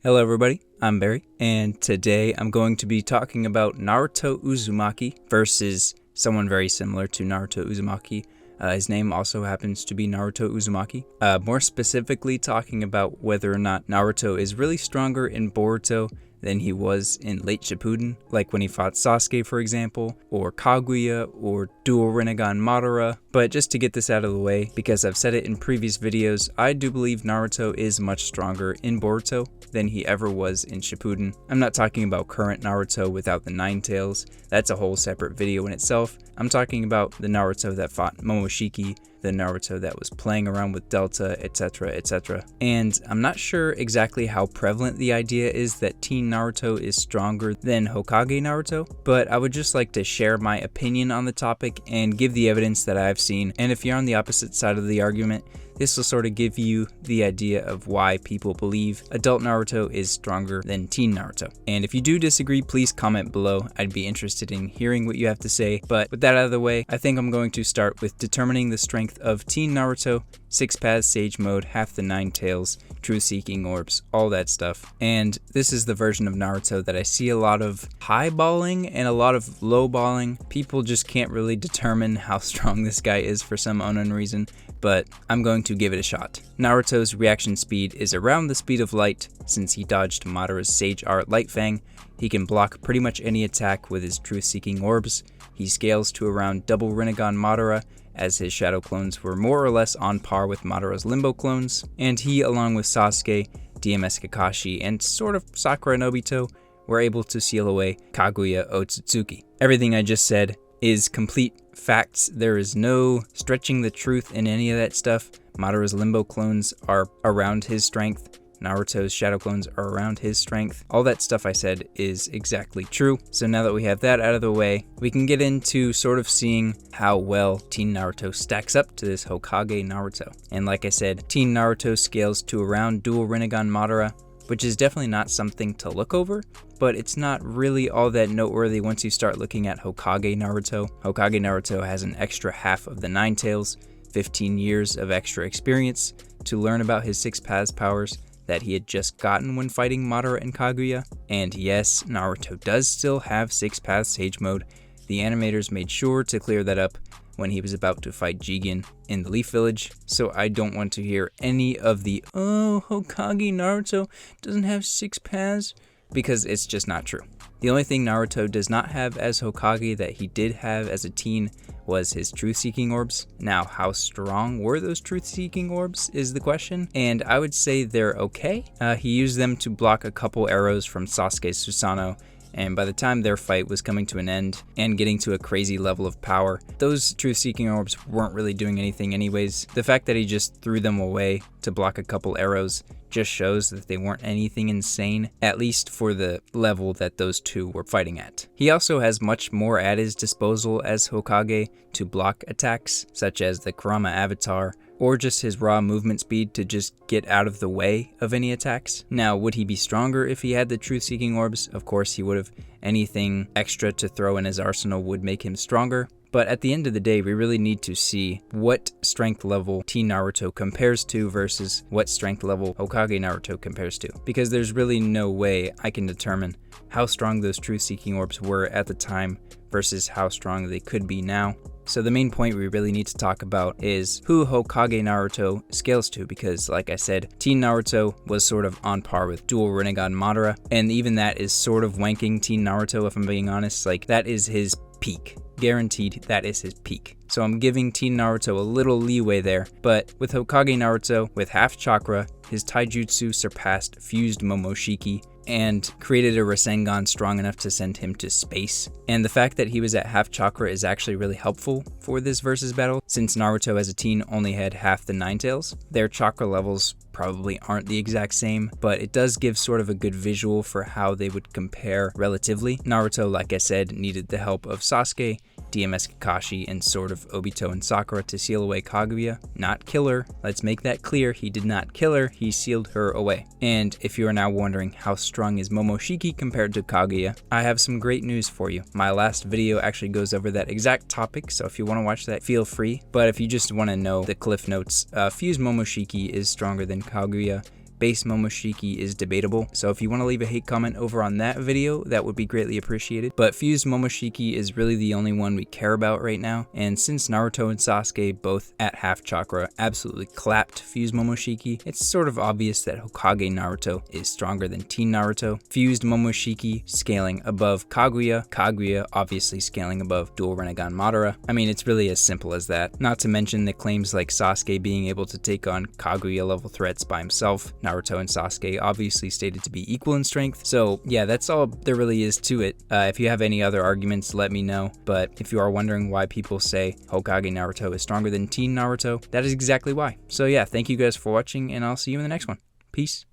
Hello everybody, I'm Barry, and today I'm going to be talking about Naruto Uzumaki versus someone very similar to Naruto Uzumaki. His name also happens to be Naruto Uzumaki. More specifically talking about whether or not Naruto is really stronger in Boruto than he was in late Shippuden, like when he fought Sasuke for example, or Kaguya, or Dual Rinnegan Madara. But just to get this out of the way, because I've said it in previous videos, I do believe Naruto is much stronger in Boruto than he ever was in Shippuden. I'm not talking about current Naruto without the Nine Tails, that's a whole separate video in itself. I'm talking about the Naruto that fought Momoshiki, the Naruto that was playing around with Delta, etc, etc. And I'm not sure exactly how prevalent the idea is that Teen Naruto is stronger than Hokage Naruto, but I would just like to share my opinion on the topic and give the evidence that I've seen. And if you're on the opposite side of the argument, this will sort of give you the idea of why people believe adult Naruto is stronger than teen Naruto. And if you do disagree, please comment below. I'd be interested in hearing what you have to say. But with that out of the way, I think I'm going to start with determining the strength of teen Naruto, 6 paths Sage Mode, half the 9 tails, Truth Seeking Orbs, all that stuff. And this is the version of Naruto that I see a lot of highballing and a lot of lowballing. People just can't really determine how strong this guy is for some unknown reason, but I'm going to give it a shot. Naruto's reaction speed is around the speed of light. Since he dodged Madara's Sage Art Light Fang, he can block pretty much any attack with his Truth Seeking Orbs. He scales to around double Rinnegan Madara, as his shadow clones were more or less on par with Madara's Limbo clones, and he, along with Sasuke, DMS Kakashi, and sort of Sakura and Obito, were able to seal away Kaguya Otsutsuki. Everything I just said is complete facts. There is no stretching the truth in any of that stuff. Madara's Limbo clones are around his strength. Naruto's shadow clones are around his strength. All that stuff I said is exactly true. So now that we have that out of the way, we can get into sort of seeing how well Teen Naruto stacks up to this Hokage Naruto. And like I said, Teen Naruto scales to around Dual Rinnegan Madara, which is definitely not something to look over, but it's not really all that noteworthy once you start looking at Hokage Naruto. Hokage Naruto has an extra half of the 9 tails, 15 years of extra experience to learn about his 6 paths powers that he had just gotten when fighting Madara and Kaguya. And yes, Naruto does still have 6 paths Sage Mode. The animators made sure to clear that up when he was about to fight Jigen in the Leaf Village, so I don't want to hear any of the, oh, Hokage Naruto doesn't have 6 paths, because it's just not true. The only thing Naruto does not have as Hokage that he did have as a teen was his Truth Seeking Orbs. Now, how strong were those Truth Seeking Orbs is the question, and I would say they're okay. He used them to block a couple arrows from Sasuke's Susanoo, and by the time their fight was coming to an end and getting to a crazy level of power, those Truth Seeking Orbs weren't really doing anything anyways. The fact that he just threw them away to block a couple arrows just shows that they weren't anything insane, at least for the level that those two were fighting at. He also has much more at his disposal as Hokage to block attacks, such as the Kurama Avatar, or just his raw movement speed to just get out of the way of any attacks. Now, would he be stronger if he had the Truth Seeking Orbs? Of course he would have. Anything extra to throw in his arsenal would make him stronger. But at the end of the day, we really need to see what strength level Teen Naruto compares to versus what strength level Hokage Naruto compares to. Because there's really no way I can determine how strong those Truth Seeking Orbs were at the time versus how strong they could be now. So the main point we really need to talk about is who Hokage Naruto scales to, because like I said, Teen Naruto was sort of on par with Dual Rinnegan Madara, and even that is sort of wanking Teen Naruto if I'm being honest. Like, that is his peak. Guaranteed, that is his peak. So I'm giving Teen Naruto a little leeway there, but with Hokage Naruto, with half chakra, his taijutsu surpassed fused Momoshiki and created a Rasengan strong enough to send him to space. And the fact that he was at half chakra is actually really helpful for this versus battle, since Naruto as a teen only had half the 9 tails. Their chakra levels probably aren't the exact same, but it does give sort of a good visual for how they would compare relatively. Naruto, like I said, needed the help of Sasuke, DMS Kakashi, and sort of Obito and Sakura to seal away Kaguya. Not kill her. Let's make that clear. He did not kill her. He sealed her away. And if you are now wondering how strong is Momoshiki compared to Kaguya, I have some great news for you. My last video actually goes over that exact topic, so if you want to watch that, feel free. But if you just want to know the cliff notes, Fused Momoshiki is stronger than Kaguya base Momoshiki is debatable, so if you want to leave a hate comment over on that video, that would be greatly appreciated. But fused Momoshiki is really the only one we care about right now, and since Naruto and Sasuke, both at half chakra, absolutely clapped fused Momoshiki, it's sort of obvious that Hokage Naruto is stronger than Teen Naruto. Fused Momoshiki scaling above Kaguya, Kaguya obviously scaling above Dual Rinnegan Madara. I mean, it's really as simple as that. Not to mention the claims like Sasuke being able to take on Kaguya level threats by himself. Naruto and Sasuke obviously stated to be equal in strength. So yeah, that's all there really is to it. If you have any other arguments, let me know. But if you are wondering why people say Hokage Naruto is stronger than Teen Naruto, that is exactly why. So yeah, thank you guys for watching, and I'll see you in the next one. Peace.